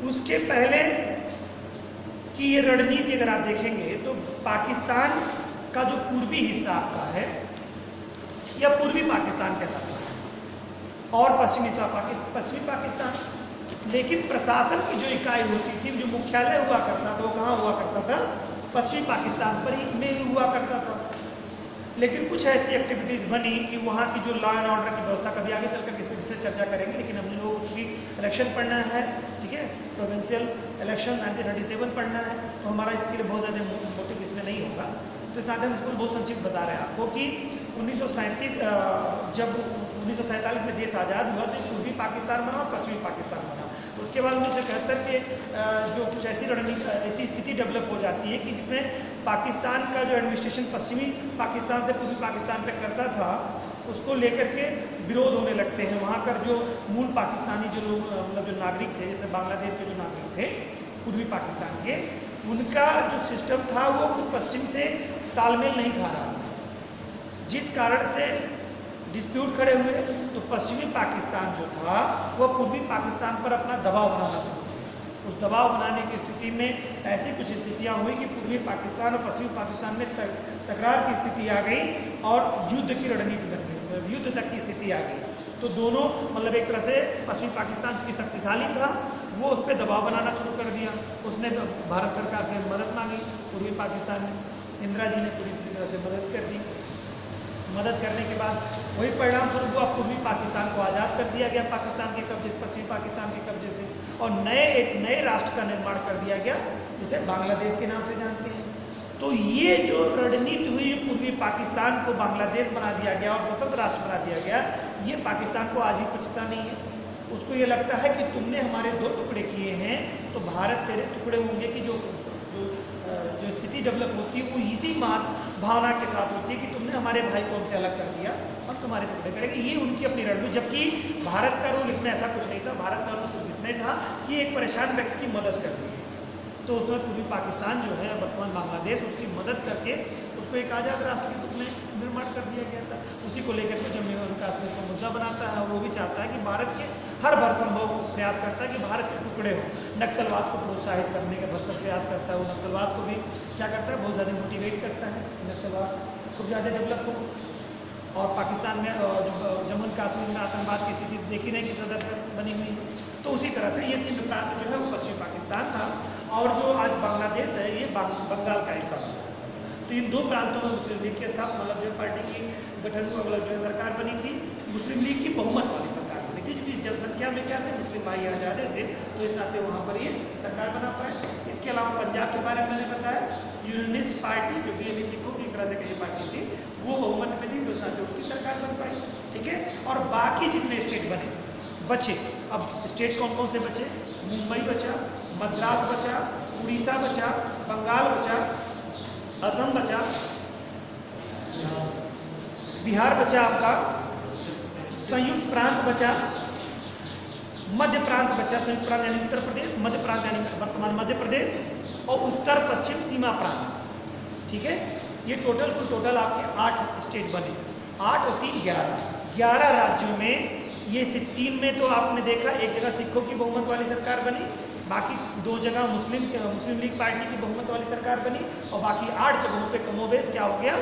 उसके पहले की ये रणनीति अगर आप देखेंगे तो पाकिस्तान का जो पूर्वी हिस्सा आपका है या पूर्वी पाकिस्तान कहलाता है और पश्चिमी हिस्सा पश्चिमी पाकिस्तान, लेकिन प्रशासन की जो इकाई होती थी, जो मुख्यालय हुआ करता था, वो कहाँ हुआ करता था? पश्चिमी पाकिस्तान पर ही में हुआ करता था। लेकिन कुछ ऐसी एक्टिविटीज़ बनी कि वहाँ की जो लॉ एंड ऑर्डर की व्यवस्था, कभी आगे चलकर इस पर विषय चर्चा करेंगे, लेकिन हम लोग उसकी इलेक्शन पढ़ना है, ठीक है, प्रोविंशियल इलेक्शन 1937 पढ़ना है, तो हमारा इसके लिए बहुत ज़्यादा मोटिव इसमें नहीं होगा। तो इस नाते हम इसको बहुत संक्षिप्त बता रहे हैं आपको कि 1937 जब 1947 में देश आज़ाद हुआ तो पूर्वी पाकिस्तान बना और पश्चिमी पाकिस्तान बना। उसके बाद 1971 के जो कुछ ऐसी रणनीति, ऐसी स्थिति डेवलप हो जाती है कि जिसमें पाकिस्तान का जो एडमिनिस्ट्रेशन पश्चिमी पाकिस्तान से पूर्वी पाकिस्तान तक करता था, उसको लेकर के विरोध होने लगते हैं। वहाँ पर जो मूल पाकिस्तानी जो लोग, मतलब जो नागरिक थे, जैसे बांग्लादेश के जो नागरिक थे पूर्वी पाकिस्तान के, उनका जो सिस्टम था वो कुछ पश्चिम से तालमेल नहीं खा रहा था, जिस कारण से डिस्प्यूट खड़े हुए। तो पश्चिमी पाकिस्तान जो था वह पूर्वी पाकिस्तान पर अपना दबाव बनाना शुरू किया। उस दबाव बनाने की स्थिति में ऐसी कुछ स्थितियां हुई कि पूर्वी पाकिस्तान और पश्चिमी पाकिस्तान में तकरार की स्थिति आ गई और युद्ध की रणनीति बन गई, युद्ध तक की स्थिति आ गई। तो दोनों, मतलब एक तरह से पश्चिमी पाकिस्तान जो कि शक्तिशाली था, वो उस पर दबाव बनाना शुरू कर दिया। उसने भारत सरकार से मदद मांगी, पूर्वी पाकिस्तान में इंदिरा जी ने पूरी तरह से मदद कर दी। मदद करने के बाद वही परिणाम स्वरूप हुआ, पूर्वी पाकिस्तान को आज़ाद कर दिया गया पाकिस्तान के कब्जे से, पश्चिमी पाकिस्तान के कब्जे से, और एक नए राष्ट्र का निर्माण कर दिया गया, जिसे बांग्लादेश के नाम से जानते हैं। तो ये जो रणनीति हुई, पूर्वी पाकिस्तान को बांग्लादेश बना दिया गया और स्वतंत्र राष्ट्र बना दिया गया, ये पाकिस्तान को आज भी पछता नहीं है। उसको ये लगता है कि तुमने हमारे 2 टुकड़े किए हैं, तो भारत तेरे टुकड़े होंगे। कि जो स्थिति डेवलप होती है वो इसी भावना के साथ होती है कि तुमने हमारे भाई को हमसे अलग कर दिया और तुम्हारे टुकड़े करेंगे। ये उनकी अपनी रणनीति, जबकि भारत का रोल इसमें ऐसा कुछ नहीं था। भारत का रोल सिर्फ इतना ही था कि एक परेशान व्यक्ति की मदद कर दी। तो उसमें पूर्वी पाकिस्तान जो है, वर्तमान बांग्लादेश, उसकी मदद करके उसको एक आज़ाद राष्ट्र के रूप में निर्माण कर दिया गया था। उसी को लेकर के जम्मू और कश्मीर को मुद्दा बनाता है, वो भी चाहता है कि भारत के हर भर संभव प्रयास करता है कि भारत के टुकड़े हो। नक्सलवाद को प्रोत्साहित करने का भरसक प्रयास करता है। वो नक्सलवाद को भी क्या करता है, बहुत ज़्यादा मोटिवेट करता है, नक्सलवाद खूब ज़्यादा डेवलप हो। और पाकिस्तान में जो जम्मू कश्मीर में आतंकवाद की स्थिति देखी नहीं कि सदस्य बनी हुई। तो उसी तरह से ये सिंध प्रांत जो है वो पश्चिमी पाकिस्तान था, और जो आज बांग्लादेश है ये बंगाल का हिस्सा था। तो इन 2 प्रांतों में मुस्लिम लीग की स्थापना, मतलब जो पार्टी की गठन, मतलब जो सरकार बनी थी, मुस्लिम लीग की बहुमत वाली सरकार बनी थी, क्योंकि जनसंख्या में क्या थे, मुस्लिम भाई यहाँ ज़्यादा थे, तो इस नाते वहाँ पर ये सरकार बना पाए। इसके अलावा पंजाब के बारे में मैंने बताया, यूनियनिस्ट पार्टी जो कि सिखों की एक तरह से कही पार्टी थी, वो बहुमत में थी, तो इस नाते उसकी सरकार बन पाई, ठीक है। और बाकी जितने स्टेट बचे, अब स्टेट कौन कौन से बचे? मुंबई बचा, मद्रास बचा, उड़ीसा बचा, बंगाल बचा, असम बचा, बिहार बचा, आपका संयुक्त प्रांत बचा, मध्य प्रांत बचा, संयुक्त प्रांत यानी उत्तर प्रदेश, मध्य प्रांत यानी वर्तमान मध्य प्रदेश, और उत्तर पश्चिम सीमा प्रांत, ठीक है। ये टोटल आपके 8 स्टेट बने, 8 और 3 11 राज्यों में ये स्थित। 3 में तो आपने देखा, एक जगह सिखों की बहुमत वाली सरकार बनी, बाकी 2 जगह मुस्लिम लीग पार्टी की बहुमत वाली सरकार बनी, और बाकी 8 जगहों पे कमोबेश क्या हो गया,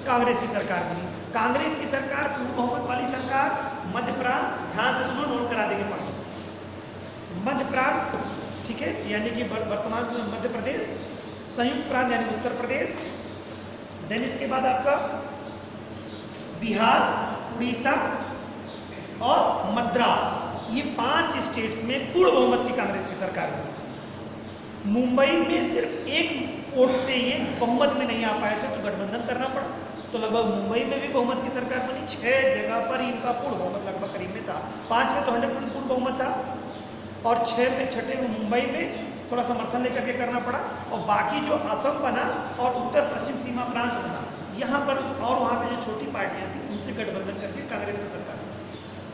कांग्रेस की सरकार बनी। कांग्रेस की सरकार, पूर्ण बहुमत वाली सरकार, मध्य प्रांत, ध्यान से सुनो, नोट करा देंगे पॉइंट्स। मध्य प्रांत, ठीक है, यानी कि वर्तमान समय मध्य प्रदेश, संयुक्त प्रांत यानी उत्तर प्रदेश, देन इसके बाद आपका बिहार, उड़ीसा और मद्रास, ये 5 स्टेट्स में पूर्ण बहुमत की कांग्रेस की सरकार बनी। मुंबई में सिर्फ 1 वोट से ये बहुमत में नहीं आ पाए थे, तो गठबंधन करना पड़ा, तो लगभग मुंबई में भी बहुमत की सरकार बनी। 6 जगह पर इनका पूर्ण बहुमत लगभग करीब में था, 5 में तो 100% पूर्ण बहुमत था, और 6 में मुंबई में थोड़ा समर्थन लेकर के करना पड़ा, और बाकी जो असम बना और उत्तर पश्चिम सीमा प्रांत बना, यहाँ पर और वहाँ पे जो छोटी पार्टियाँ थी उनसे गठबंधन करके कांग्रेस की सरकार।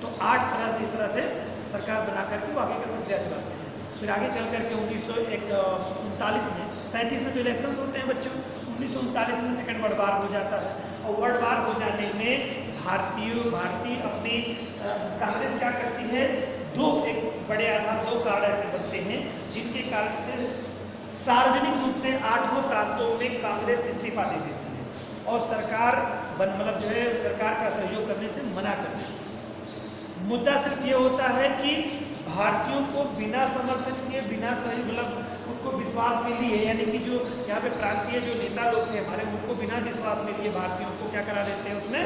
तो 8 तरह से इस तरह से सरकार बना करके वो आगे का प्रक्रिया चलाते हैं। फिर आगे चल करके 1939 में, 37 में तो इलेक्शंस होते हैं बच्चों, 1939 में सेकेंड वर्ल्ड वार हो जाता है, और वर्ल्ड वार हो जाने में भारतीय अपनी कांग्रेस क्या करती है, दो एक बड़े आधार, दो कारण ऐसे बनते हैं जिनके कारण से सार्वजनिक रूप से 8 प्रांतों में कांग्रेस इस्तीफा दे देती है और सरकार मतलब जो है सरकार का सहयोग करने से मना करती है। मुद्दा सिर्फ ये होता है कि भारतीयों को बिना समर्थन के, बिना सही मतलब उनको विश्वास में लिए, यानी कि जो यहाँ पे प्रांतीय जो नेता लोग थे हमारे, उनको बिना विश्वास में लिए भारतीयों को क्या करा देते हैं उसमें,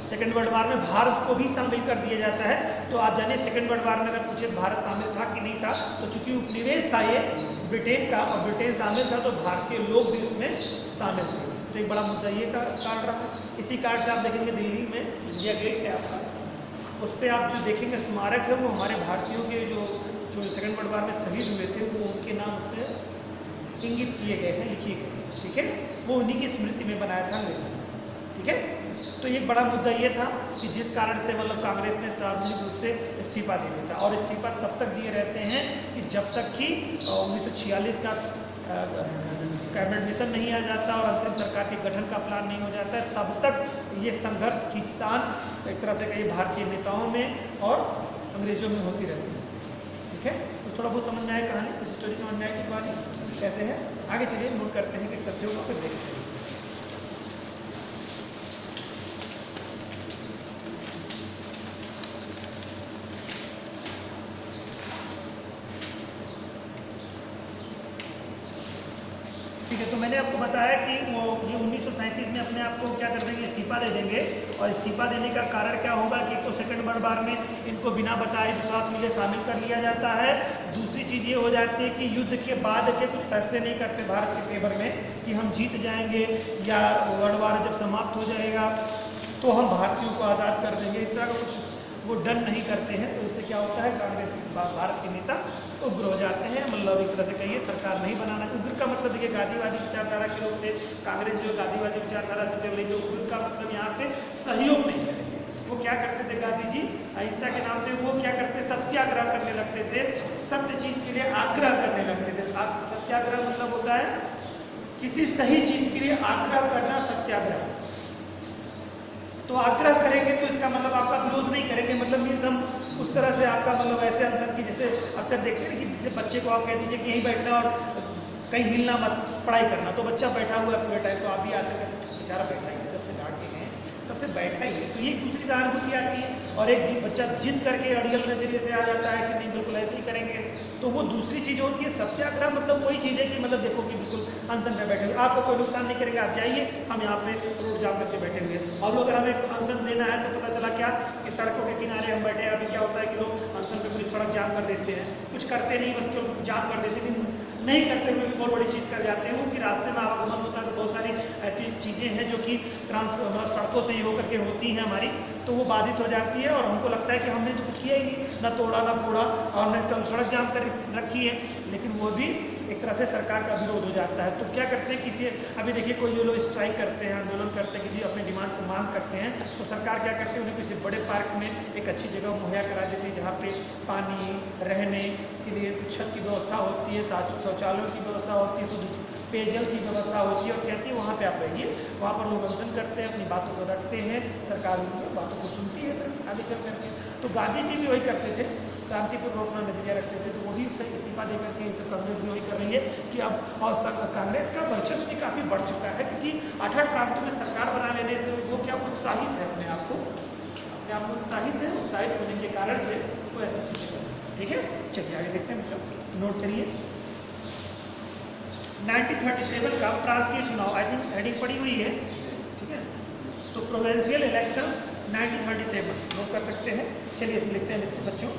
सेकेंड वर्ल्ड वार में भारत को भी शामिल कर दिया जाता है। तो आप जानिए सेकेंड वर्ल्ड वार में अगर पूछे भारत शामिल था कि नहीं था, तो चूंकि उपनिवेश था ये ब्रिटेन का और ब्रिटेन शामिल था तो भारतीय लोग भी उसमें शामिल थे। तो एक बड़ा मुद्दा ये कारण रहा। इसी कारण से आप देखेंगे दिल्ली में इंडिया गेट है आपका, उस पर आप जो देखेंगे स्मारक है वो हमारे भारतीयों के जो सेकेंड वर्ल्ड वार में शहीद हुए थे वो उनके नाम उस पर इंगित किए गए हैं, लिखे गए हैं। ठीक है, वो उन्हीं की स्मृति में बनाया था अंग्रेजों ने। ठीक है, तो एक बड़ा मुद्दा ये था कि जिस कारण से मतलब कांग्रेस ने सार्वजनिक रूप से इस्तीफा दे दिया था और इस्तीफा तब तक दिए रहते हैं कि जब तक कि 1946 का कैबिनेट मिशन नहीं आ जाता और अंतरिम सरकार के गठन का प्लान नहीं हो जाता है, तब तक ये संघर्ष खींचतान एक तरह से कहीं भारतीय नेताओं में और अंग्रेजों में होती रहती है। ठीक है, तो थोड़ा बहुत समझ में आए कहानी, कुछ स्टोरी समझ में आए कि कहानी कैसे है। आगे चलिए नोट करते हैं कि तथ्यों को फिर देखते हैं। ठीक है, तो मैंने आपको बताया कि वो ये 1937 में अपने आप को क्या कर देंगे, इस्तीफा दे देंगे। और इस्तीफा देने का कारण क्या होगा कि तो सेकंड वर्ल्ड वार में इनको बिना बताए विश्वास में शामिल कर लिया जाता है। दूसरी चीज़ ये हो जाती है कि युद्ध के बाद के कुछ फैसले नहीं करते भारत के फेवर में कि हम जीत जाएंगे या वर्ल्ड वार जब समाप्त हो जाएगा तो हम भारतीयों को आज़ाद कर देंगे, इस तरह का कुछ वो डन नहीं करते हैं। तो इससे क्या होता है, कांग्रेस भारत के नेता उग्र हो जाते हैं। मतलब एक तरह से कहिए सरकार नहीं बनाना। उग्र का मतलब देखिए गांधीवादी विचारधारा के लोग थे, कांग्रेस जो गांधीवादी विचारधारा से चल रही थी। उग्र का मतलब यहाँ पे सहयोग नहीं करेंगे। वो क्या करते थे गांधी जी, अहिंसा के नाम पे वो क्या करते, सत्याग्रह करने लगते थे, सत्य चीज के लिए आग्रह करने लगते थे। सत्याग्रह मतलब होता है किसी सही चीज के लिए आग्रह करना, सत्याग्रह। तो आग्रह करेंगे तो इसका मतलब आपका विरोध नहीं करेंगे, मतलब मीन्स हम उस तरह से आपका मतलब ऐसे अनशन की जैसे अक्सर देखते हैं कि जैसे बच्चे को आप कह दीजिए कि यहीं बैठना और कहीं हिलना मत, पढ़ाई करना, तो बच्चा बैठा हुआ है पूरे टाइम, तो आप भी आते हैं बेचारा बैठा ही है, जब से डांट के गए तब से बैठा ही है। तो ये दूसरी सहानुभूति आती है और एक बच्चा जिद करके अड़ियल नजरिए से आ जाता है कि नहीं बिल्कुल ऐसे ही करेंगे, तो वो दूसरी चीज़ होती है। सत्याग्रह मतलब वही चीज़ है कि मतलब देखो कि बिल्कुल अनशन पे बैठे हुए, आपको कोई नुकसान नहीं करेंगे, आप जाइए, हम यहाँ पे रोड जाम करके बैठे हुए। और अगर हमें अनशन देना है तो पता चला क्या कि सड़कों के किनारे हम बैठे हैं। अभी क्या होता है कि लोग अनशन पे पूरी सड़क जाम कर देते हैं, कुछ करते नहीं, बस केवल जाम कर देते हैं, नहीं करते हुए भी बहुत बड़ी चीज़ कर जाते हैं वो कि रास्ते में आवागमन होता है तो बहुत सारी ऐसी चीज़ें हैं जो कि मतलब सड़कों से ही होकर के होती हैं हमारी, तो वो बाधित हो जाती है और हमको लगता है कि हमने तो कुछ किया ही नहीं, ना तोड़ा ना फोड़ा और न कल सड़क जाम कर रखी है, लेकिन वो भी एक तरह से सरकार का विरोध हो जाता है। तो क्या करते हैं, किसी अभी देखिए कोई जो लोग स्ट्राइक करते हैं, आंदोलन करते हैं, किसी अपनी डिमांड को मांग करते हैं, तो सरकार क्या करती है, उन्हें किसी बड़े पार्क में एक अच्छी जगह मुहैया करा देती है जहाँ पे पानी, रहने के लिए छत की व्यवस्था होती है, शौचालयों की व्यवस्था होती है, शुद्ध पेयजल की व्यवस्था होती है और कहती है वहाँ पे आप रहिए। वहाँ पर लोग अनशन करते हैं, अपनी बातों को रखते हैं, सरकार उनकी बातों को सुनती है फिर आगे चल करके। तो गांधी जी भी वही करते थे, शांतिपूर्वक अपना नजरिया रखते थे, तो वो भी इस तरह इस्तीफा दे करके सब कांग्रेस भी वही कर रही है कि अब और कांग्रेस का वर्चस्व भी काफ़ी बढ़ चुका है क्योंकि 8 प्रांतों में सरकार बना लेने से वो क्या उत्साहित है, अपने आप को उत्साहित है, उत्साहित होने के कारण से वो ऐसी चीज़ें कर रही है। ठीक है, चलिए आगे देखते हैं, नोट करिए 1937 का प्रांतीय चुनाव, आई थिंक हेडिंग पड़ी हुई है। ठीक है, तो प्रोविंशियल इलेक्शंस 1937 नोट कर सकते हैं। चलिए इसमें लिखते हैं बच्चों,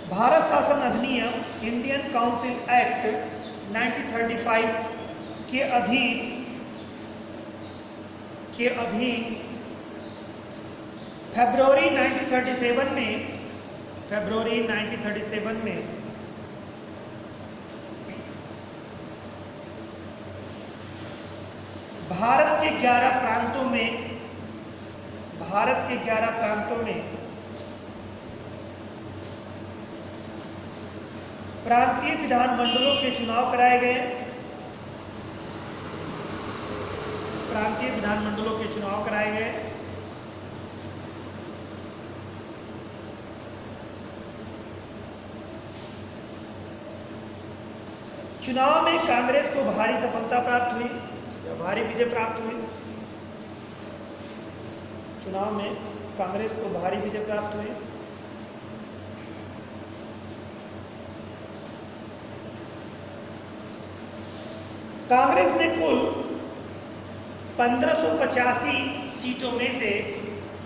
भारत शासन अधिनियम इंडियन काउंसिल एक्ट 1935 के अधीन फरवरी 1937 में भारत के 11 प्रांतों में प्रांतीय विधानमंडलों के चुनाव कराए गए। चुनाव में कांग्रेस को भारी सफलता प्राप्त हुई या भारी विजय प्राप्त हुई? चुनाव में कांग्रेस को भारी विजय प्राप्त हुई। कांग्रेस ने कुल 1585 सीटों में से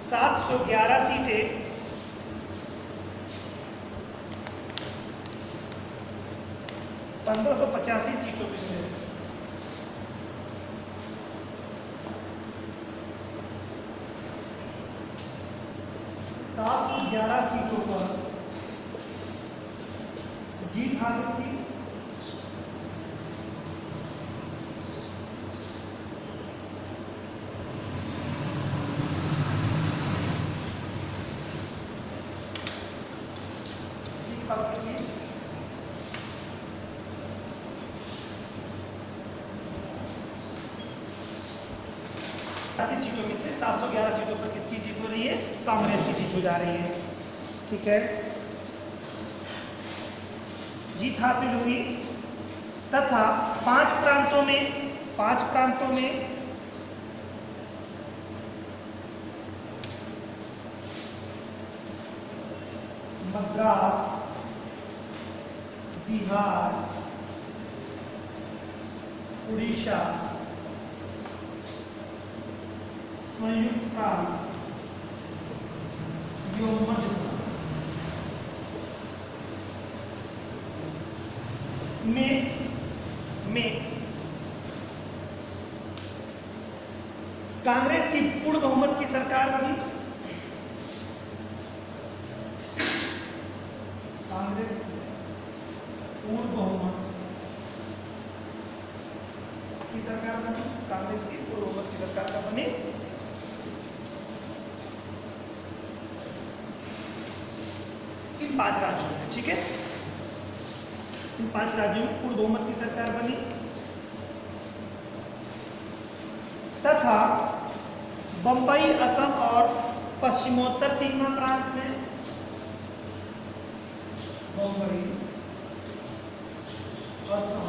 711 सीटें 1585 सीटों में से 711 सीटों पर जीत हासिल की। सीटों में से 711 सीटों पर किसकी जीत हो रही है? कांग्रेस की जीत हो जा रही है। ठीक है, जीत हासिल हुई तथा 5 प्रांतों में मद्रास, बिहार, उड़ीसा, संयुक्त प्रांत एवं मध्य में कांग्रेस की पूर्ण बहुमत की सरकार बनी। कांग्रेस की पूर्ण बहुमत की सरकार बनी। कांग्रेस की पूर्ण बहुमत की सरकार का बनी। इन 5 राज्यों में, ठीक है, इन 5 राज्यों में पूर्ण बहुमत की सरकार बनी तथा बंबई, असम और पश्चिमोत्तर सीमा प्रांत में बंबई, असम,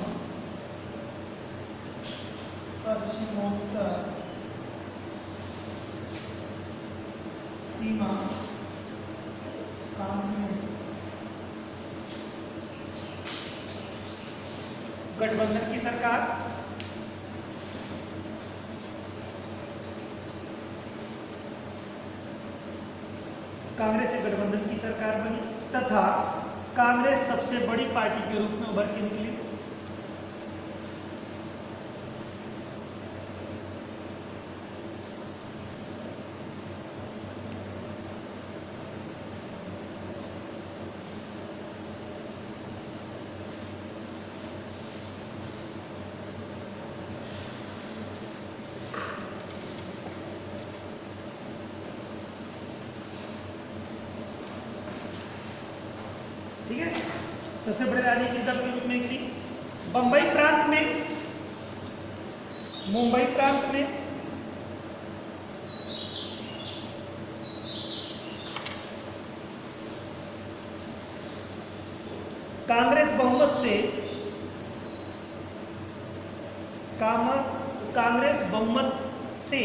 पश्चिमोत्तर सीमा प्रांत में गठबंधन की सरकार, कांग्रेस से गठबंधन की सरकार बनी तथा कांग्रेस सबसे बड़ी पार्टी के रूप में उभर के निकली। ठीक है, सबसे बड़े राजनीतिक दल के रूप में गिरी। बंबई प्रांत में, मुंबई प्रांत में, कांग्रेस बहुमत से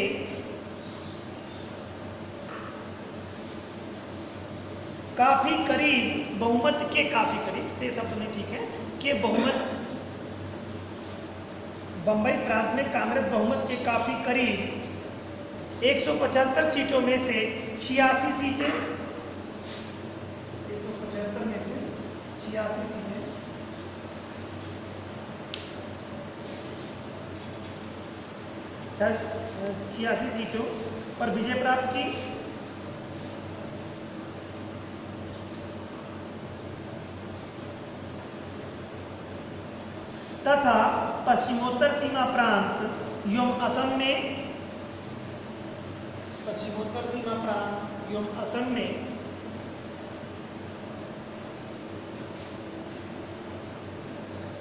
काफी करीब, बहुमत के काफी करीब, से शब्द नहीं ठीक है, कि बहुमत बंबई प्रांत में कांग्रेस बहुमत के काफी करीब 175 सीटों में से 86 सीटें, 175 में से 86 सीटें छियासी सीटों पर विजय प्राप्त की तथा पश्चिमोत्तर सीमा प्रांत एवं असम में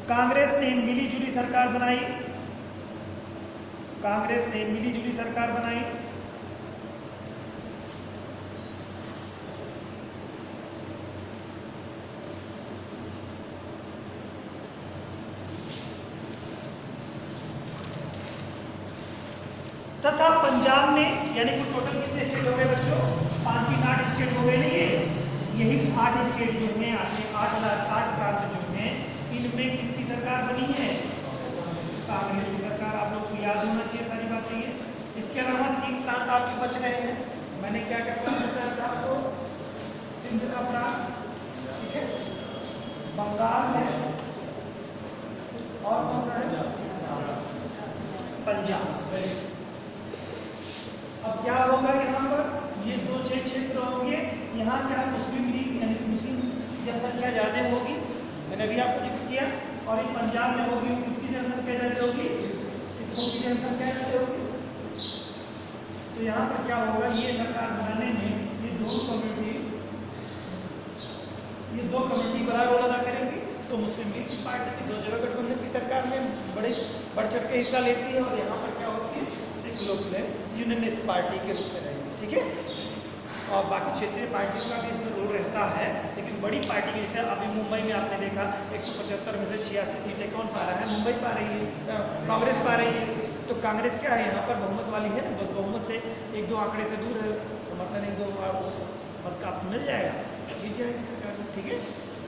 कांग्रेस ने मिलीजुली सरकार बनाई। पंजाब में, यानी कि टोटल कितने स्टेट हो गए बच्चों? 5 की 8 स्टेट हो गए नहीं ये? यही 8 स्टेट जो हैं, 8 प्रांत जो हैं, इनमें किसकी सरकार बनी है? कांग्रेस की सरकार। आप लोग को याद होना चाहिए सारी बातें ये। इसके अलावा 3 प्रांत आपके बच रहे हैं। मैंने क्या क्या प्रांत बताया था आपको? सिंध का प्रांत, ठीक है, बंगाल है, और कौन सा है? पंजाब। अब क्या होगा यहाँ पर? ये 2 क्षेत्र होंगे। यहाँ क्या मुस्लिम लीग यानी मुस्लिम जनसंख्या ज्यादा होगी, मैंने अभी आपको जिक्र किया। और ये पंजाब में होगी, किसकी जनसंख्या ज्यादा होगी? सिखों की जनसंख्या ज्यादा होगी। तो यहाँ पर क्या होगा? ये सरकार बनाने में ये दो कमेटी बड़ा रोल अदा करेंगी। तो मुस्लिम लीग की पार्टी की 2 जगह गठबंधन की सरकार में बढ़ चढ़ के हिस्सा लेती है, और यहाँ पर क्या होती है? सिख लोग यूनियनिस्ट पार्टी के रूप में रहेंगे, ठीक है। और बाकी क्षेत्रीय पार्टियों का भी इसमें रोल रहता है, लेकिन बड़ी पार्टी जैसे अभी मुंबई में आपने देखा 175 में से 86 सीटें कौन पा रहा है? मुंबई पा रही है, कांग्रेस पा रही है। तो कांग्रेस क्या है यहाँ पर? बहुमत वाली है ना, बहुमत से 1-2 आंकड़े से दूर है, समर्थन 1-2 मत का आपको मिल जाएगा, जीत जाएगी सरकार, ठीक है।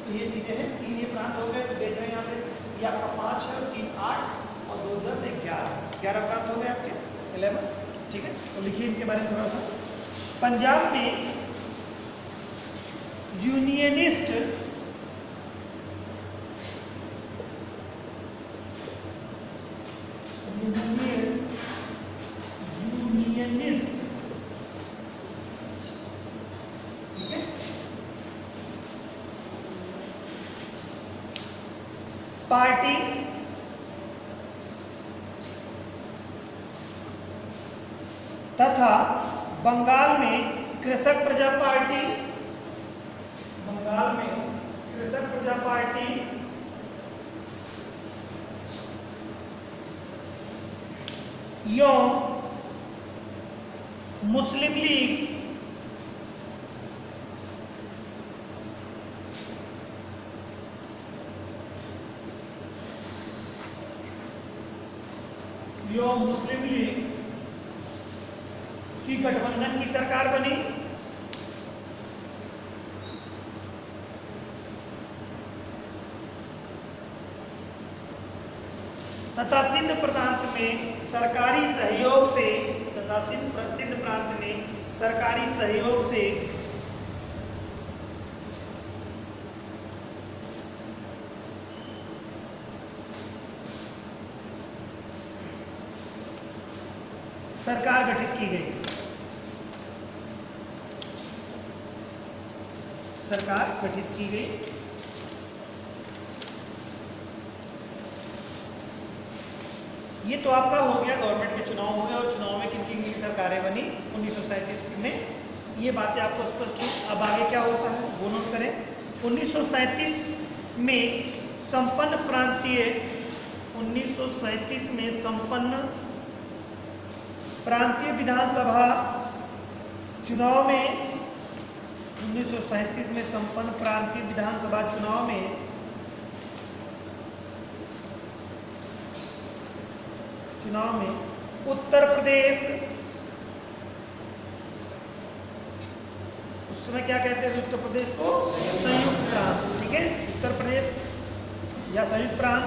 तो ये चीज़ें हैं। 3 ये प्रांत हो गए, तो देख रहे हैं यहाँ पे, ये आपका 5 है, 3 8 और 2 10 11 प्रांत हो गए आपके 11, ठीक है। तो लिखिए इनके बारे में थोड़ा सा। पंजाब में यूनियनिस्ट ठीक है, पार्टी तथा बंगाल में कृषक प्रजा पार्टी, बंगाल में कृषक प्रजा पार्टी एवं मुस्लिम लीग की गठबंधन की सरकार बनी। तथा सिंध प्रांत में सरकारी सहयोग से सिंध प्रांत में सरकारी सहयोग से सरकार गठित की गई। सरकार गठित की गई। ये तो आपका हो गया, गवर्नमेंट के चुनाव हुए और चुनाव में किन किन की सरकारें बनी 1937 में। ये बातें आपको स्पष्ट हुई। अब आगे क्या होता है वो नोट करें। 1937 में संपन्न प्रांतीय विधानसभा चुनाव में 1937 में संपन्न प्रांतीय विधानसभा चुनाव में उत्तर प्रदेश, उस समय क्या कहते हैं उत्तर प्रदेश को? संयुक्त प्रांत, ठीक है। उत्तर प्रदेश या संयुक्त प्रांत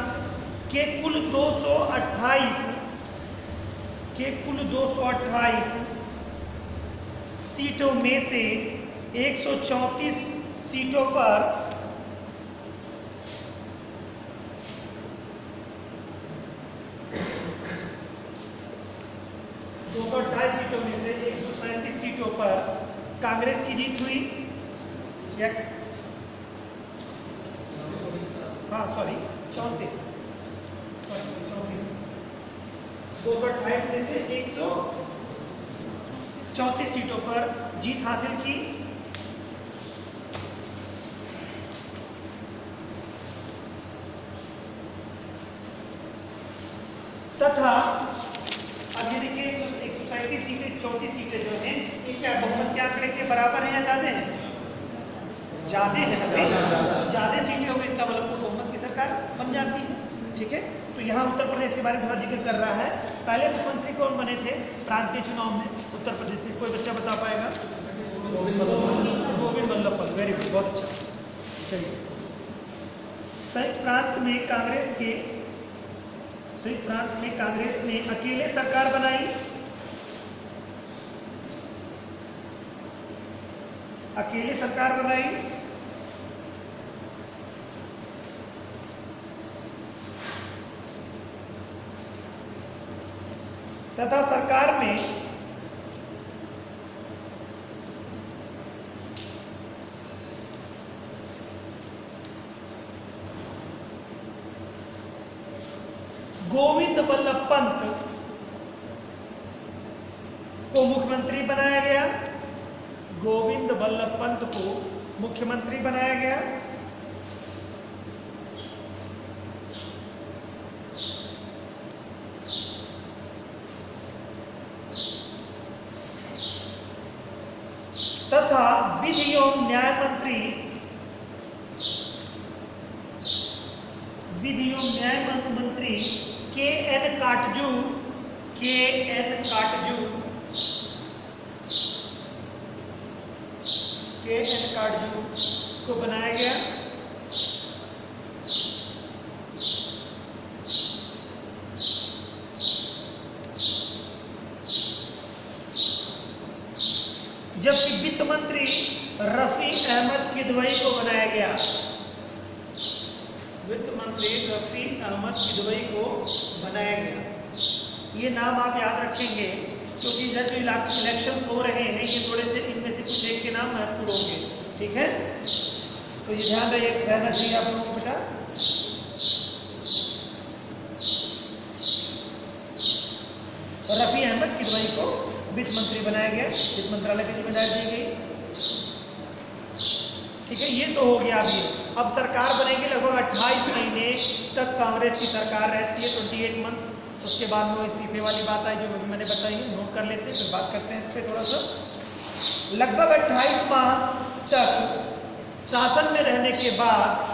के कुल 228 सीटों में से 134 सीटों पर सीटों में से 137 सीटों पर कांग्रेस की जीत हुई। या हाँ सॉरी 34 228 में से 134 सीटों पर जीत हासिल की। तथा अब ये देखिए 137 सीटें 34 सीटें जो हैं ये क्या बहुमत के आंकड़े के बराबर हैं या ज्यादा हैं? ज्यादा है। ज्यादा सीटें होगी इसका मतलब तो बहुमत की सरकार बन जाती है। ठीक है, तो यहाँ उत्तर प्रदेश के बारे में थोड़ा जिक्र कर रहा है। पहले मुख्यमंत्री कौन बने थे प्रांतीय चुनाव में उत्तर प्रदेश से? कोई बच्चा बता पाएगा? गोविंद बल्लभ पंत। वेरी गुड, बहुत अच्छा। चलिए, संयुक्त प्रांत में कांग्रेस ने अकेले सरकार बनाई, तथा सरकार में गोविंद बल्लभ पंत को मुख्यमंत्री बनाया गया। गोविंद बल्लभ पंत को मुख्यमंत्री बनाया गया। तथा विधि एवं न्याय मंत्री के एन काटजू को बनाया गया। जबकि वित्त मंत्री रफी अहमद किदवई को बनाया गया। ये नाम आप याद रखेंगे क्योंकि इधर जो इलेक्शंस हो रहे हैं ये थोड़े से इनमें से कुछ एक के नाम महत्वपूर्ण होंगे, ठीक है, तो ये ध्यान रहना चाहिए आप लोगों को बेटा। रफी अहमद किदवई को वित्त मंत्री बनाया गया, वित्त मंत्रालय की जिम्मेदारी दी गई, ठीक है। ये तो हो गया। अब सरकार बनेगी, लगभग 28 महीने तक कांग्रेस की सरकार रहती है, 28 मंथ। उसके बाद में वो इस्तीफे वाली बात आई जो मैंने बताई है, नोट कर लेते हैं, फिर बात करते हैं इस पर थोड़ा सा। लगभग 28 माह तक शासन में रहने के बाद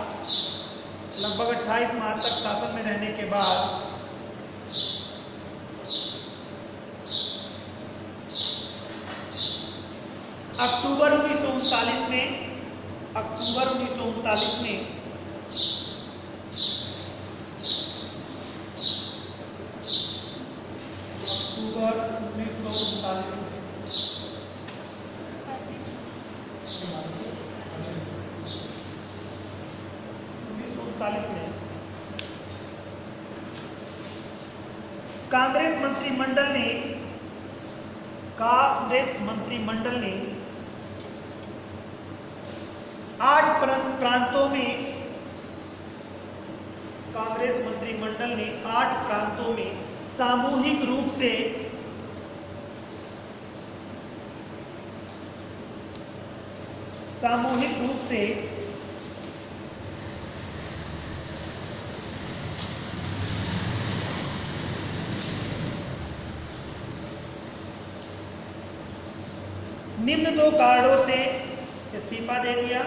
अक्टूबर 1939 में कांग्रेस मंत्रिमंडल ने 8 प्रांतों में सामूहिक रूप से निम्न दो कारणों से इस्तीफा दे दिया।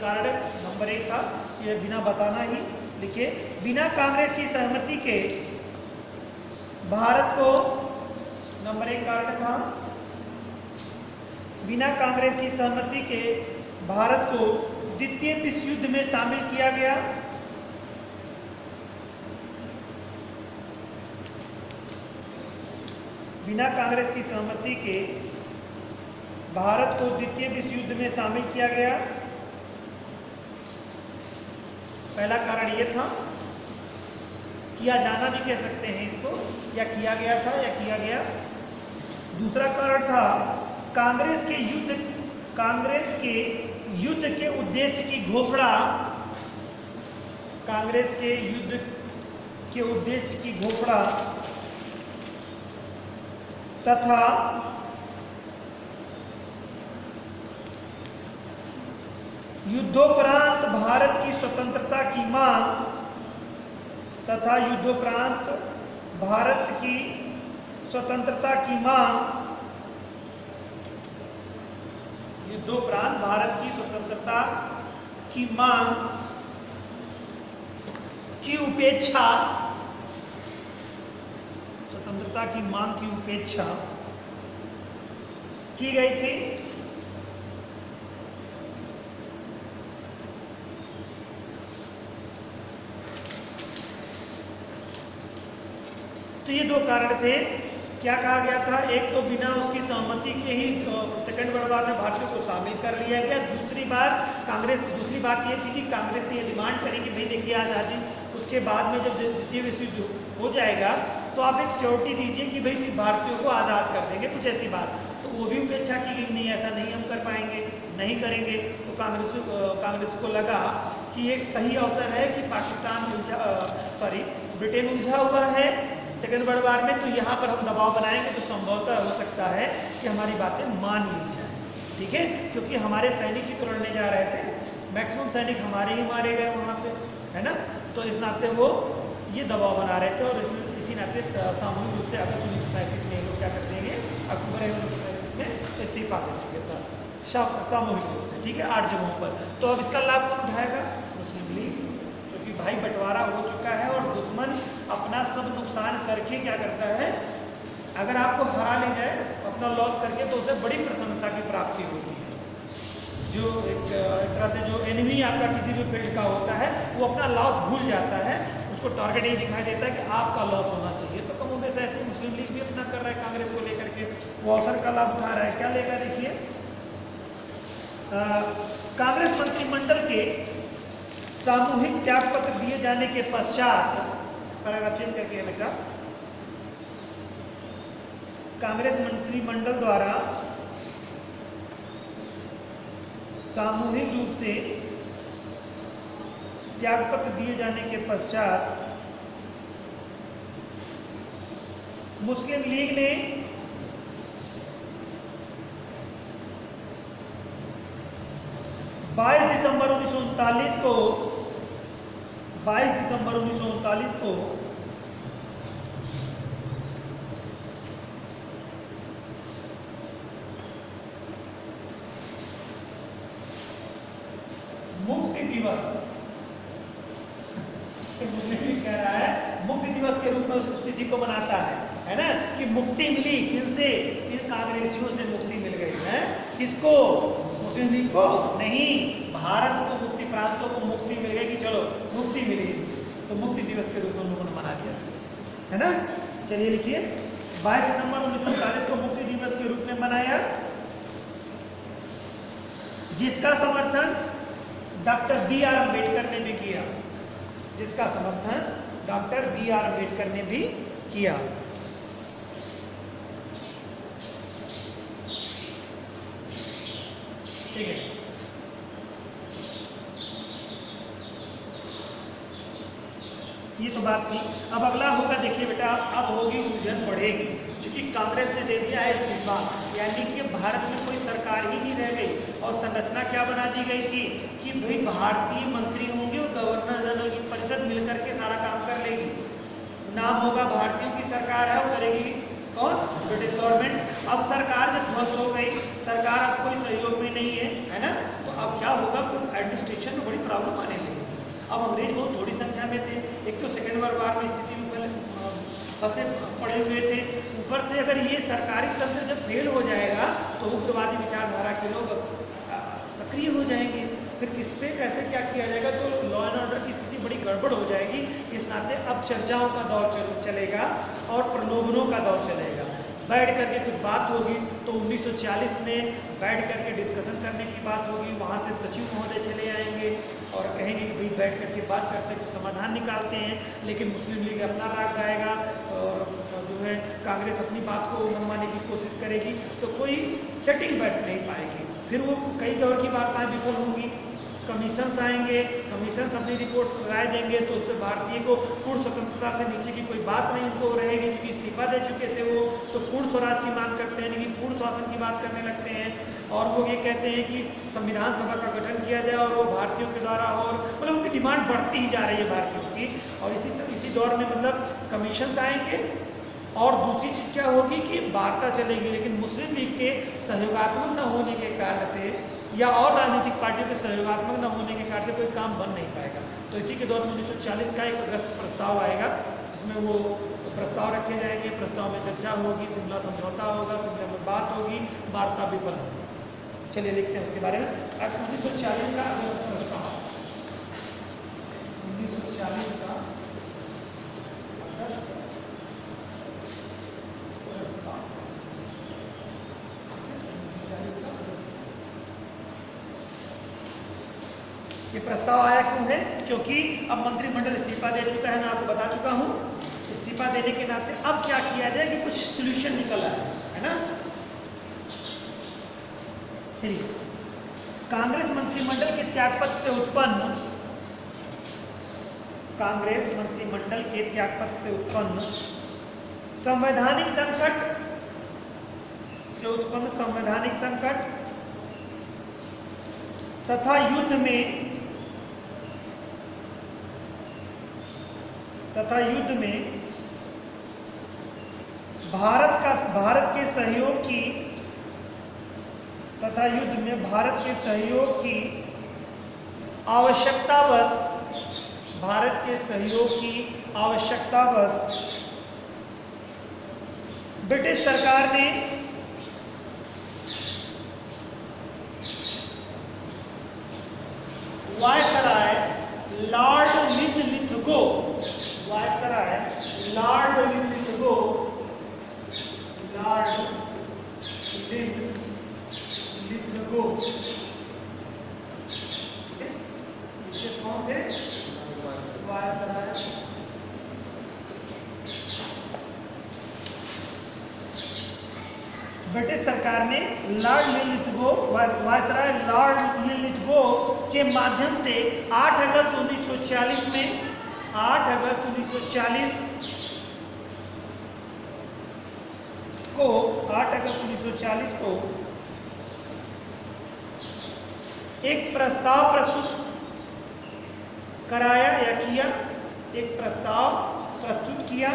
कारण नंबर 1 था, यह बिना बताना ही लिखिए, बिना कांग्रेस की सहमति के भारत को, नंबर 1 कारण था, बिना कांग्रेस की सहमति के भारत को द्वितीय विश्व युद्ध में शामिल किया गया। बिना कांग्रेस की सहमति के भारत को द्वितीय विश्व युद्ध में शामिल किया गया। पहला कारण ये था, किया जाना भी कह सकते हैं इसको, या किया गया था या किया गया। दूसरा कारण था कांग्रेस के युद्ध के उद्देश्य की घोषणा, तथा युद्धोपरांत भारत की स्वतंत्रता की मांग, स्वतंत्रता की मांग, ये दो प्रांत भारत की स्वतंत्रता की मांग की उपेक्षा, स्वतंत्रता की मांग की उपेक्षा की गई थी। तो ये दो कारण थे। क्या कहा गया था? एक तो बिना उसकी सहमति के ही सेकंड वर्ल्ड वॉर में भारतीयों को शामिल कर लिया गया। दूसरी बात ये थी कि कांग्रेस ने ये डिमांड करी कि भाई देखिए आज़ादी उसके बाद में जब द्वितीय विश्व युद्ध हो जाएगा तो आप एक श्योरिटी दीजिए कि भाई भारतीयों को आज़ाद कर देंगे, कुछ ऐसी बात। तो वो भी उपेक्षा की गई, नहीं ऐसा नहीं हम कर पाएंगे, नहीं करेंगे। तो कांग्रेस को लगा कि एक सही अवसर है कि ब्रिटेन उलझा हुआ है सेकेंड वर्ल्ड वॉर में, तो यहाँ पर हम दबाव बनाएंगे तो संभवतः हो सकता है कि हमारी बातें मान ली जाए, ठीक है। क्योंकि हमारे सैनिक ही तो लड़ने जा रहे थे, मैक्सिमम सैनिक हमारे ही मारे गए वहाँ पे, है ना। तो इस नाते वो ये दबाव बना रहे थे और इसी नाते सामूहिक रूप से अगर 1937 में लोग क्या कर देंगे, अक्टूबर 1937 में इस्तीफा दे देंगे सर सामूहिक रूप से, ठीक है, 8 जगहों पर। तो अब इसका लाभ कौन उठाएगा? मुस्लिम लीग, क्योंकि भाई बंटवारा हो चुका है और दुश्मन अपना सब नुकसान करके क्या करता है, अगर आपको हरा ले जाए अपना लॉस करके तो उसे बड़ी प्रसन्नता की प्राप्ति होती है। जो एक तरह से जो एनिमी आपका किसी भी फील्ड का होता है वो अपना लॉस भूल जाता है, उसको टारगेट यही दिखाई देता है कि आपका लॉस होना चाहिए। तो कम उम्र से ऐसे मुस्लिम लीग भी अपना कर रहा है कांग्रेस को लेकर के, वो अवसर का लाभ उठा रहा है। क्या लेगा देखिए, कांग्रेस मंत्रिमंडल के सामूहिक त्यागपत्र दिए जाने के पश्चात, पैराग्राफ चेंज करके बेटा, कांग्रेस मंत्रिमंडल द्वारा सामूहिक रूप से त्यागपत्र दिए जाने के पश्चात मुस्लिम लीग ने बाईस दिसंबर 1939 को मुक्ति दिवस, कह रहा है मुक्ति दिवस के रूप में उस स्थिति को मनाता है ना, कि मुक्ति मिली किनसे, इन कांग्रेसियों से मुक्ति मिल गई है। किसको? मुस्लिम लीग को नहीं, भारत को मुक्ति, प्रांतों को मुक्ति मिल गई कि चलो मुक्ति मिली इनसे, तो मुक्ति दिवस के रूप में उन लोगों ने मना दिया है ना। चलिए लिखिए, 22 दिसंबर 1939 को मुक्ति दिवस के रूप में मनाया, जिसका समर्थन डॉक्टर B.R. अम्बेडकर ने भी किया, जिसका समर्थन डॉक्टर B.R. अम्बेडकर ने भी किया। ठीक है, ये तो बात थी। अब अगला होगा, देखिए बेटा, अब होगी उलझन बढ़ेगी, क्योंकि कांग्रेस ने दे दिया है इस्तीफा, यानी कि भारत में कोई सरकार ही नहीं रह गई। और संरचना क्या बना दी गई थी कि भाई भारतीय मंत्री होंगे और गवर्नर जनरल की परिषद मिलकर के सारा काम कर लेगी। नाम होगा भारतीयों की सरकार है, वो करेगी कौन? British government. अब सरकार जब ध्वस्त हो गई, सरकार अब कोई सहयोग में नहीं है ना, तो अब क्या होगा, एडमिनिस्ट्रेशन में बड़ी प्रॉब्लम आने लगी। अब अंग्रेज बहुत थोड़ी संख्या में थे, एक तो सेकेंड वर्ल्ड वॉर में स्थिति में फंसे पड़े हुए थे, ऊपर से अगर ये सरकारी तंत्र जब फेल हो जाएगा तो उग्रवादी विचारधारा के लोग सक्रिय हो जाएंगे, फिर किस पे कैसे क्या किया जाएगा, तो लॉ एंड ऑर्डर की स्थिति बड़ी गड़बड़ हो जाएगी। इस नाते अब चर्चाओं का दौर चलेगा और प्रलोभनों का दौर चलेगा। बैठ करके कुछ बात होगी तो 1940 में बैठ करके डिस्कशन करने की बात होगी, वहाँ से सचिव महोदय चले आएंगे और कहेंगे कि भाई बैठ करके बात करते कुछ समाधान निकालते हैं। लेकिन मुस्लिम लीग अपना राग गाएगा और जो है कांग्रेस अपनी बात को मनवाने की कोशिश करेगी, तो कोई सेटिंग बैठ नहीं पाएगी। फिर वो कई दौर की वार्ताएं विफल होंगी, कमीशंस आएंगे, कमीशंस अपनी रिपोर्ट्स राय देंगे, तो उस पर भारतीय को पूर्ण स्वतंत्रता से नीचे की कोई बात नहीं उनको रहेगी, क्योंकि इस्तीफा दे चुके थे वो, तो पूर्ण स्वराज की मांग करते हैं, लेकिन पूर्ण शासन की बात करने लगते हैं। और वो ये कहते हैं कि संविधान सभा का गठन किया जाए और वो भारतीयों के द्वारा, और मतलब उनकी डिमांड बढ़ती ही जा रही है भारतीयों की। और इसी दौर में मतलब कमीशंस आएंगे, और दूसरी चीज़ क्या होगी कि वार्ता चलेगी, लेकिन मुस्लिम लीग के सहयोगात्मक न होने के कारण से या और राजनीतिक पार्टियों के सहयोगात्मक न होने के कारण से कोई काम बन नहीं पाएगा। तो इसी के दौरान 1940 का एक अगस्त प्रस्ताव आएगा, जिसमें वो प्रस्ताव रखे जाएंगे, प्रस्ताव में चर्चा होगी, शिमला समझौता होगा, शिमला में बात होगी, वार्ता विफल होगी। चलिए लिखते हैं उसके बारे में। 1940 का अगस्त प्रस्ताव, 1940 का अगस्त ये प्रस्ताव आया क्यों है? क्योंकि अब मंत्रिमंडल इस्तीफा दे चुका है, मैं आपको बता चुका हूं। इस्तीफा देने के नाते अब क्या किया जाए कि कुछ सॉल्यूशन निकल आए, है ना। चलिए, कांग्रेस मंत्रिमंडल के त्यागपत्र से उत्पन्न, कांग्रेस मंत्रिमंडल के त्यागपत्र से उत्पन्न संवैधानिक संकट से उत्पन्न संवैधानिक संकट तथा युद्ध में भारत के सहयोग की तथा युद्ध में भारत के सहयोग की आवश्यकतावश, भारत के सहयोग की आवश्यकतावश ब्रिटिश सरकार ने viceroy Lord Linlithgow, viceroy Lord Linlithgow, Lord Linlithgow, ये कौन थे? वायसराय ब्रिटिश सरकार ने Lord Linlithgow, viceroy Lord Linlithgow के माध्यम से 8 अगस्त 1940 में, 8 अगस्त 1940 को, 8 अगस्त 1940 को एक प्रस्ताव प्रस्तुत कराया या किया, एक प्रस्ताव प्रस्तुत किया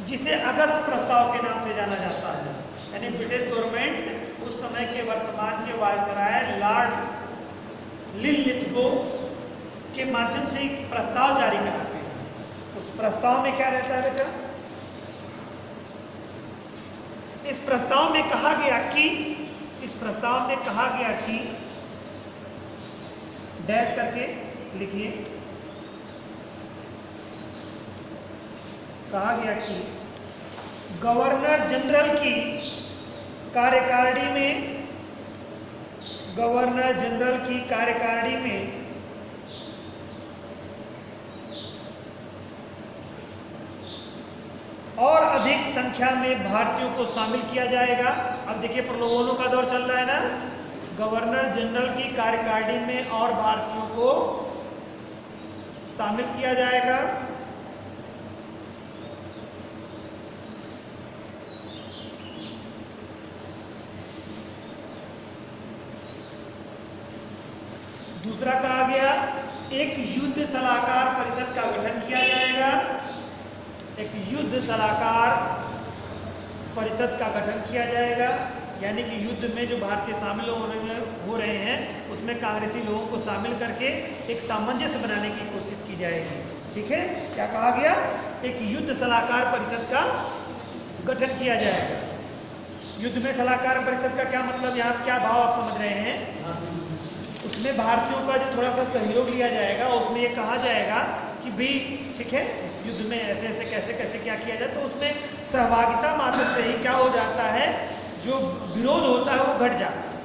जिसे अगस्त प्रस्ताव के नाम से जाना जाता है। यानी ब्रिटिश गवर्नमेंट उस समय के वर्तमान के वायसराय लॉर्ड लिनलिथगो के माध्यम से एक प्रस्ताव जारी कराते हैं। उस प्रस्ताव में क्या रहता है बेटा? इस प्रस्ताव में कहा गया कि, इस प्रस्ताव में कहा गया कि, डैश करके लिखिए, कहा गया कि गवर्नर जनरल की कार्यकारिणी में, गवर्नर जनरल की कार्यकारिणी में और अधिक संख्या में भारतीयों को शामिल किया जाएगा। अब देखिए प्रलोभनों का दौर चल रहा है ना। गवर्नर जनरल की कार्यकारिणी में और भारतीयों को शामिल किया जाएगा। दूसरा कहा गया एक युद्ध सलाहकार परिषद का गठन किया जाएगा। एक युद्ध सलाहकार परिषद का गठन किया जाएगा, यानी कि युद्ध में जो भारतीय शामिल हो रहे हैं उसमें कांग्रेसी लोगों को शामिल करके एक सामंजस्य बनाने की कोशिश की जाएगी। ठीक है, क्या कहा गया? एक युद्ध सलाहकार परिषद का गठन किया जाएगा। युद्ध में सलाहकार परिषद का क्या मतलब, यहाँ क्या भाव आप समझ रहे हैं? उसमें भारतीयों का जो थोड़ा सा सहयोग लिया जाएगा, उसमें ये कहा जाएगा कि भाई ठीक है इस युद्ध में ऐसे ऐसे कैसे कैसे क्या किया जाए, तो उसमें सहभागिता मात्र से ही क्या हो जाता है, जो विरोध होता है वो घट जाता है,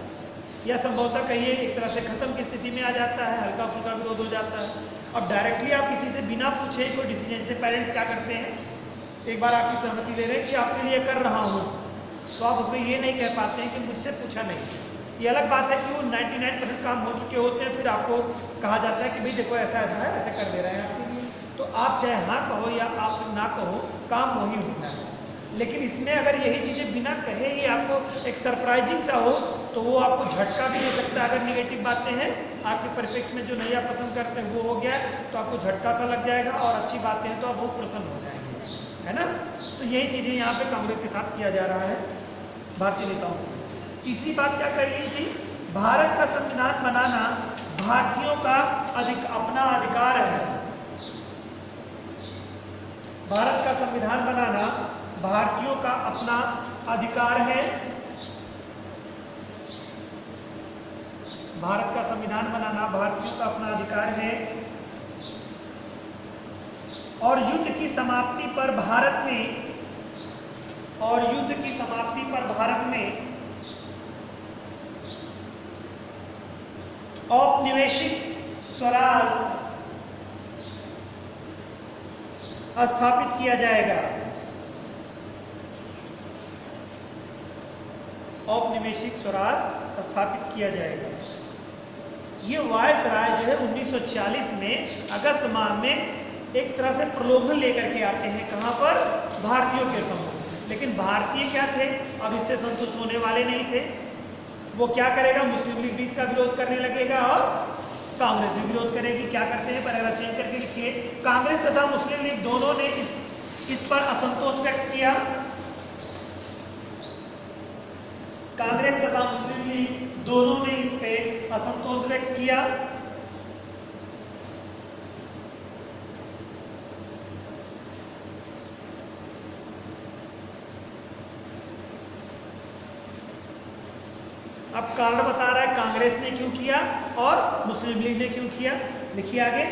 या संभवतः कहिए एक तरह से खत्म की स्थिति में आ जाता है, हल्का फुल्का विरोध हो जाता है। अब डायरेक्टली आप किसी से बिना पूछे कोई डिसीजन, जैसे पेरेंट्स क्या करते हैं, एक बार आपकी सहमति ले रहे हैं कि आपके लिए कर रहा हूँ, तो आप उसमें ये नहीं कह पाते हैं कि मुझसे पूछा नहीं। ये अलग बात है कि वो 99% काम हो चुके होते हैं, फिर आपको कहा जाता है कि भाई देखो ऐसा ऐसा है, ऐसे कर दे रहे हैं आपके लिए, तो आप चाहे हाँ कहो या आप ना कहो, काम वही होता है। लेकिन इसमें अगर यही चीज़ें बिना कहे ही आपको एक सरप्राइजिंग सा हो, तो वो आपको झटका भी दे सकता है। अगर निगेटिव बातें हैं आपके परिप्रेक्ष्य में, जो नहीं आप पसंद करते हैं वो हो गया, तो आपको झटका सा लग जाएगा, और अच्छी बातें हैं तो आप बहुत प्रसन्न हो जाएंगे। है ना। तो यही चीजें यहाँ पे कांग्रेस के साथ किया जा रहा है भारतीय नेताओं को। तीसरी बात क्या कही गई थी, भारत का संविधान बनाना भारतीयों का अपना अधिकार है। भारत का संविधान बनाना भारतीयों का अपना अधिकार है। भारत का संविधान बनाना भारतीयों का अपना अधिकार है। और युद्ध की समाप्ति पर भारत में औपनिवेशिक स्वराज स्थापित किया जाएगा। औपनिवेशिक स्वराज स्थापित किया जाएगा। ये वायसराय जो है 1940 में अगस्त माह में एक तरह से प्रलोभन लेकर के आते हैं, कहां पर, भारतीयों के सम्मुख। लेकिन भारतीय क्या थे, अब इससे संतुष्ट होने वाले नहीं थे। वो क्या करेगा, मुस्लिम लीग भी इसका विरोध करने लगेगा और कांग्रेस भी विरोध करेगी। क्या करते हैं, पैराग्राफ चेंज करके लिखिए, कांग्रेस तथा मुस्लिम लीग दोनों ने इस पर असंतोष व्यक्त किया। कांग्रेस तथा मुस्लिम लीग दोनों ने इस पे असंतोष व्यक्त किया। अब कारण बता रहा है कांग्रेस ने क्यों किया और मुस्लिम लीग ने क्यों किया। लिखिए आगे,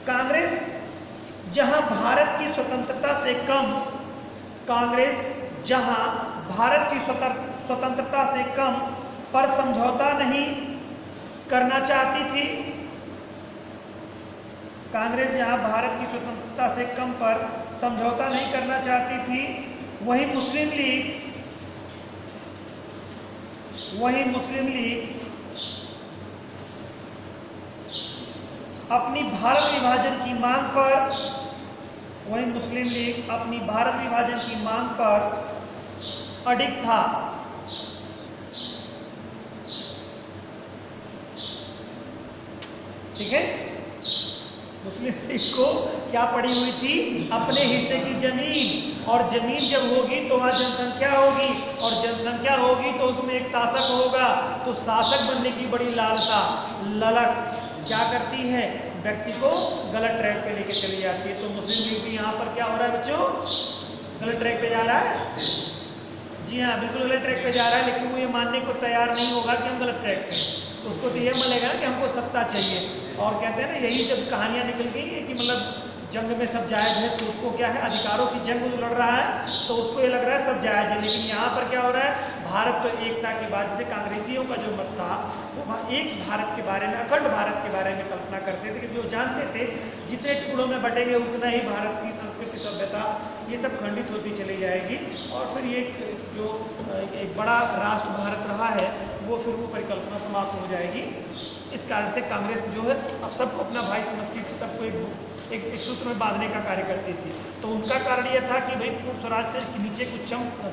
कांग्रेस जहां भारत की स्वतंत्रता से कम पर समझौता नहीं करना चाहती थी। कांग्रेस जहां भारत की स्वतंत्रता से कम पर समझौता नहीं करना चाहती थी, वहीं मुस्लिम लीग अपनी भारत विभाजन की मांग पर अडिग था। ठीक है, मुस्लिम लीग को क्या पड़ी हुई थी, अपने हिस्से की जमीन। और जमीन जब होगी तो वहां जनसंख्या होगी, और जनसंख्या होगी तो उसमें एक शासक होगा। तो शासक बनने की बड़ी लालसा, ललक क्या करती है, व्यक्ति को गलत ट्रैक पे लेके चली जाती है। तो मुस्लिम लीग भी यहाँ पर क्या हो रहा है बच्चों, गलत ट्रैक पे जा रहा है। जी हाँ, बिल्कुल गलत ट्रैक पे जा रहा है, लेकिन वो ये मानने को तैयार नहीं होगा कि हम गलत ट्रैक पे। उसको तो ये मिलेगा ना कि हमको सत्ता चाहिए। और कहते हैं ना, यही जब कहानियां निकल गई है कि मतलब जंग में सब जायज है, तो उसको क्या है, अधिकारों की जंग लड़ रहा है, तो उसको ये लग रहा है सब जायज है। लेकिन यहाँ पर क्या हो रहा है, भारत तो एकता की बात, जैसे कांग्रेसियों का जो मत था वो एक भारत के बारे में, अखंड भारत के बारे में कल्पना करते थे कि जो जानते थे जितने टुकड़ों में बटेंगे उतना ही भारत की संस्कृति, सभ्यता ये सब खंडित होती चली जाएगी। और फिर ये जो एक बड़ा राष्ट्र भारत रहा है वो फिर वो परिकल्पना समाप्त हो जाएगी। इस कारण से कांग्रेस जो है अब सबको अपना भाई समझती थी, सबको एक सूत्र में बांधने का कार्य करती थी। तो उनका कारण यह था कि भाई पूर्ण स्वराज से नीचे कुछ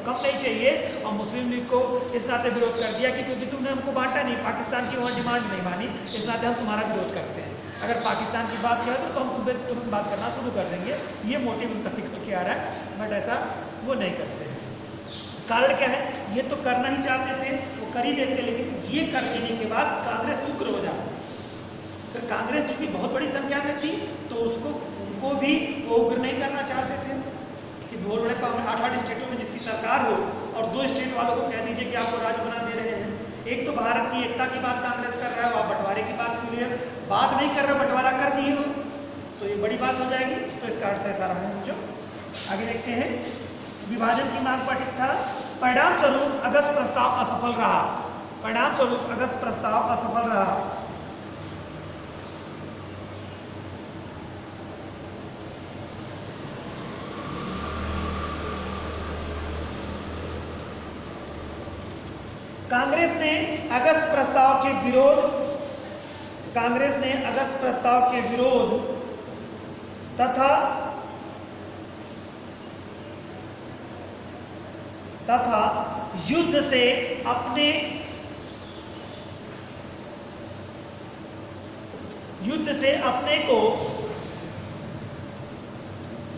कम नहीं चाहिए। और मुस्लिम लीग को इस नाते विरोध कर दिया कि क्योंकि तुमने हमको बांटा नहीं, पाकिस्तान की वहाँ डिमांड नहीं मानी, इस नाते हम तुम्हारा विरोध करते हैं। अगर पाकिस्तान की बात करें तो हम तुम्हें तुरंत बात करना शुरू कर देंगे। ये मोटिव उनका निकल के आ रहा है, बट ऐसा वो नहीं करते हैं। कारण क्या है, ये तो करना ही चाहते थे, वो कर ही देते, लेकिन ये कर देने के बाद कांग्रेस उग्र हो जाती। तो कांग्रेस चूंकि बहुत बड़ी संख्या में थी तो उनको भी वो उग्र नहीं करना चाहते थे कि बहुत बड़े 8 स्टेटों में जिसकी सरकार हो और 2 स्टेट वालों को कह दीजिए कि आपको राज्य बना दे रहे हैं। एक तो भारत की एकता की बात कांग्रेस कर रहा है, आप बंटवारे की बात के लिए बात नहीं कर रहे, बंटवारा कर दिए हो तो ये बड़ी बात हो जाएगी। तो इस कारण से ऐसा रहा है। जो आगे देखते हैं, विभाजन की मांग पर ठीक था। परिणाम स्वरूप अगस्त प्रस्ताव असफल रहा। कांग्रेस ने अगस्त प्रस्ताव के विरोध तथा युद्ध से अपने को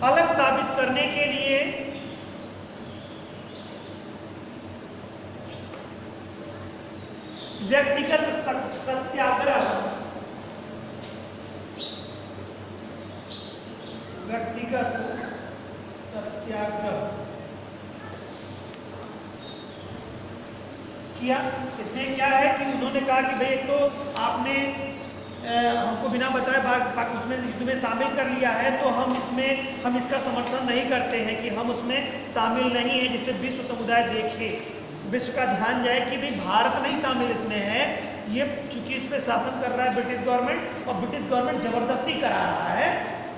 अलग साबित करने के लिए व्यक्तिगत सत्याग्रह किया। इसमें क्या है कि उन्होंने कहा कि भाई एक तो आपने हमको बिना बताए उसमें युद्ध में शामिल कर लिया है, तो हम इसका समर्थन नहीं करते हैं कि हम उसमें शामिल नहीं है, जिससे विश्व समुदाय देखे, विश्व का ध्यान जाए कि भाई भारत नहीं शामिल इसमें है। ये चूंकि इस पर शासन कर रहा है ब्रिटिश गवर्नमेंट, और ब्रिटिश गवर्नमेंट जबरदस्ती करा रहा है,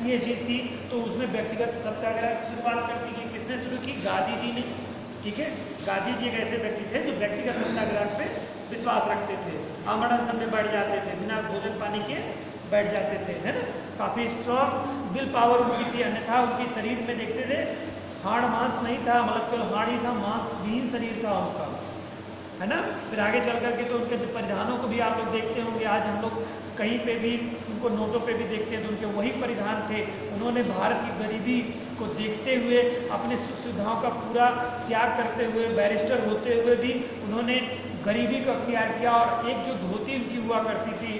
ये चीज़ थी। तो उसमें व्यक्तिगत सत्याग्रह की शुरुआत कर दी गई। किसने शुरू की? गांधी जी ने। ठीक है, गांधी जी एक ऐसे व्यक्ति थे जो व्यक्तिगत सत्याग्रह पे विश्वास रखते थे, आमरण अनशन में बैठ जाते थे, बिना भोजन पानी के बैठ जाते थे, है ना। काफ़ी स्ट्रॉन्ग विल पावर उनकी थी, अन्यथा उनके शरीर में देखते थे हाड़ मांस नहीं था, मतलब केवल हाड़ ही था, मांस विहीन शरीर था उनका, है ना। फिर आगे चल करके तो उनके परिधानों को भी आप लोग देखते होंगे, आज हम लोग कहीं पे भी उनको नोटों पे भी देखते हैं तो उनके वही परिधान थे। उन्होंने भारत की गरीबी को देखते हुए, अपनी सुख सुविधाओं का पूरा त्याग करते हुए, बैरिस्टर होते हुए भी उन्होंने गरीबी को अख्तियार किया, और एक जो धोती उनकी हुआ करती थी,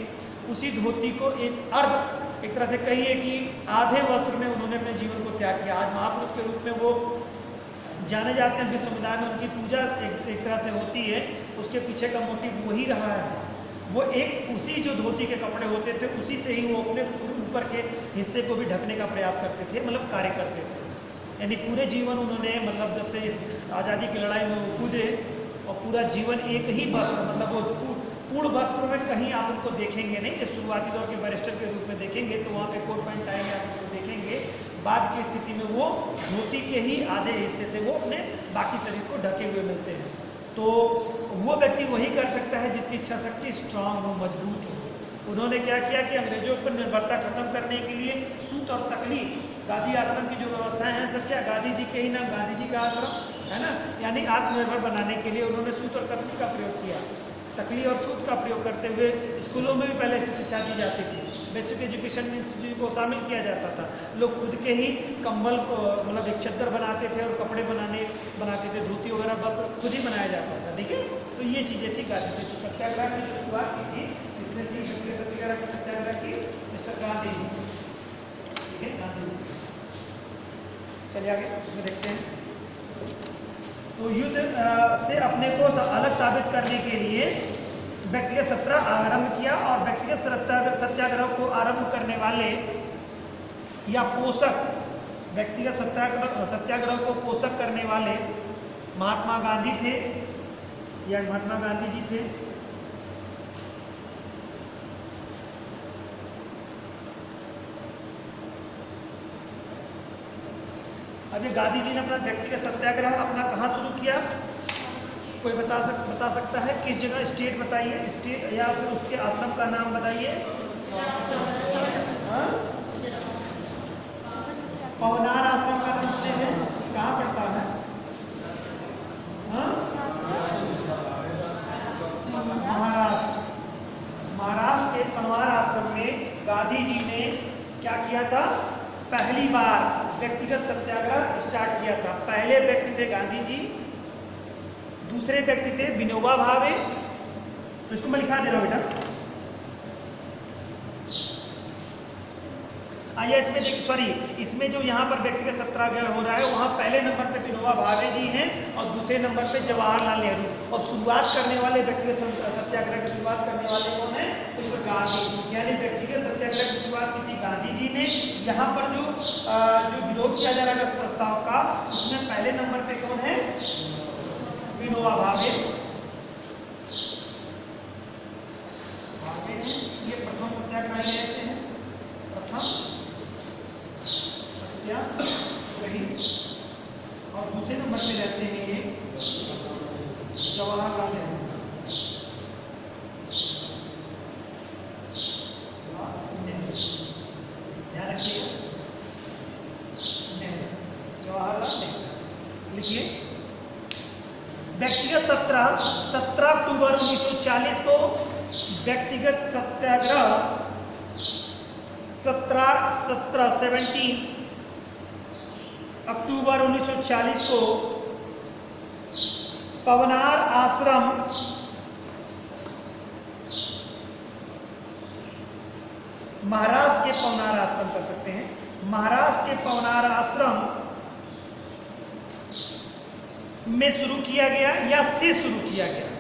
उसी धोती को एक तरह से कहिए कि आधे वस्त्र में उन्होंने अपने जीवन को त्याग किया। आज महापुरुष के रूप में वो जाने जाते हैं, विश्व समुदाय में उनकी पूजा एक तरह से होती है। उसके पीछे का मोटिव वही रहा है, वो एक उसी जो धोती के कपड़े होते थे उसी से ही वो अपने ऊपर के हिस्से को भी ढकने का प्रयास करते थे, मतलब कार्य करते थे। यानी पूरे जीवन उन्होंने, मतलब जब से इस आज़ादी की लड़ाई में वो कूदे, और पूरा जीवन एक ही वस्त्र, मतलब वो पूर्ण वस्त्र में कहीं आप उनको देखेंगे नहीं। जब शुरुआती दौर के बैरिस्टर के रूप में देखेंगे तो वहाँ पे कोट पैंट टाई आप उनको देखेंगे, बाद की स्थिति में वो धोती के ही आधे हिस्से से वो अपने बाकी शरीर को ढके हुए मिलते हैं। तो वो व्यक्ति वही कर सकता है जिसकी इच्छा शक्ति स्ट्रांग हो, मजबूत हो। उन्होंने क्या किया कि अंग्रेजों पर निर्भरता खत्म करने के लिए सूत और तकली, गांधी आश्रम की जो व्यवस्थाएं हैं सब क्या गांधी जी के ही नाम, गांधी जी का आश्रम है ना, यानी आत्मनिर्भर बनाने के लिए उन्होंने सूत और तकली का प्रयोग किया। तकली और सूत का प्रयोग करते हुए स्कूलों में भी पहले से शिक्षा दी जाती थी, बेसिक एजुकेशन इंस्टीट्यूट को शामिल किया जाता था। लोग खुद के ही कंबल को, मतलब एक चद्दर बनाते थे और कपड़े बनाते थे, धोती वगैरह बस खुद ही बनाया जाता था। ठीक है, तो ये चीज़ें थी गांधी जी। तो सत्याग्रह की शुरुआत की थी, इसने सत्याग्रह की सत्याग्रह की मिस्टर गांधी जी। ठीक है, गांधी जी। चलिए आगे इसमें देखते हैं। तो युद्ध से अपने को अलग साबित करने के लिए व्यक्तिगत सत्याग्रह आरंभ किया, और व्यक्तिगत सत्याग्रह को आरंभ करने वाले या पोषक, व्यक्तिगत सत्याग्रह को पोषक करने वाले महात्मा गांधी थे, या महात्मा गांधी जी थे। अभी गांधी जी ने अपना व्यक्तिगत सत्याग्रह अपना कहाँ शुरू किया? कोई बता सकता है किस जगह? स्टेट बताइए, स्टेट या फिर उसके आश्रम का नाम बताइए। पवनार आश्रम का नाम सुनते हैं, कहाँ पड़ता है? महाराष्ट्र के पवनार आश्रम में गांधी जी ने क्या किया था? पहली बार व्यक्तिगत सत्याग्रह स्टार्ट किया था। पहले व्यक्ति थे गांधी जी, दूसरे व्यक्ति थे विनोबा भावे। तो इसको मैं लिखा दे रहा हूं बेटा। आइए इसमें जो यहाँ पर व्यक्तिगत सत्याग्रह हो रहा है, वहाँ पहले नंबर पे विनोबा भावे जी हैं और दूसरे नंबर पे जवाहरलाल नेहरू। और शुरुआत करने वाले व्यक्तिगत सत्याग्रह की शुरुआत करने वाले कौन है? मिस्टर गांधी। यानी व्यक्तिगत सत्याग्रह की शुरुआत की थी गांधी जी ने। यहाँ पर जो विरोध किया जा रहा है प्रस्ताव का, उसमें पहले नंबर पे कौन है? विनोबा भावे। ये प्रथम सत्याग्रह रहते हैं, प्रथम सत्याग्रही। और दूसरे नंबर पे रहते हैं ये जवाहरलाल नेहरू। ध्यान रखिएगा, जवाहरलाल नेहरू लिखिए। व्यक्तिगत 17 अक्टूबर 1940 को व्यक्तिगत सत्याग्रह 17 अक्टूबर 1940 को पवनार आश्रम महाराष्ट्र के पवनार आश्रम कर सकते हैं, महाराष्ट्र के पवनार आश्रम में शुरू किया गया या से शुरू किया गया?